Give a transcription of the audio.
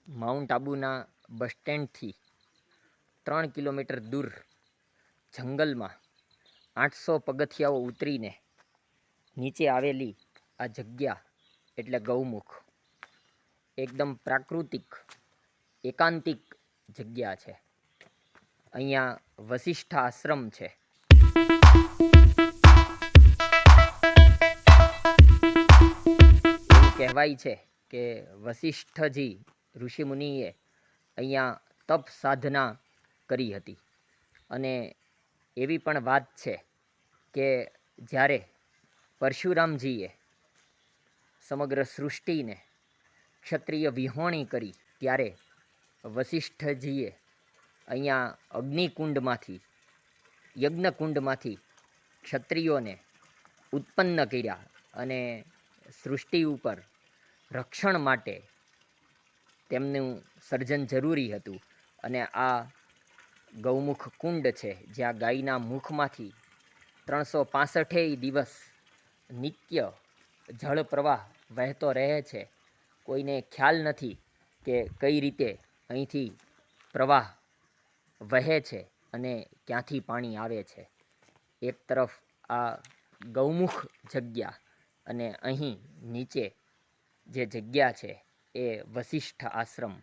Mount આબુના બસ સ્ટેન્ડથી 3 kilometre દૂર જંગલમાં 800 પગથિયાઓ ઉતરીને નીચે આવેલી આ જગ્યા એટલે ગૌમુખ. એકદમ પ્રાકૃતિક એકાંતિક જગ્યા છે. અહીંયા વશિષ્ઠ આશ્રમ છે. એવું કહેવાય છે કે વશિષ્ઠજી ઋષિમુનિએ અહીંયા તપ સાધના કરી હતી. અને એવી પણ વાત છે કે જ્યારે પરશુરામજીએ સમગ્ર સૃષ્ટિને ક્ષત્રિય વિહોણી કરી ત્યારે વશિષ્ઠજીએ અહીંયા અગ્નિકુંડમાંથી યજ્ઞકુંડમાંથી ક્ષત્રિયોને ઉત્પન્ન કર્યા અને સૃષ્ટિ ઉપર રક્ષણ માટે તેમનું સર્જન જરૂરી હતું. અને આ ગૌમુખ કુંડ છે જ્યાં ગાયના મુખમાંથી 365 દિવસ નિત્ય જળ પ્રવાહ વહેતો રહે છે. કોઈને ખ્યાલ નથી કે કઈ રીતે અહીંથી પ્રવાહ વહે છે અને ક્યાંથી પાણી આવે છે. એક તરફ આ ગૌમુખ જગ્યા અને અહીં નીચે જે જગ્યા છે એ વશિષ્ઠ આશ્રમ.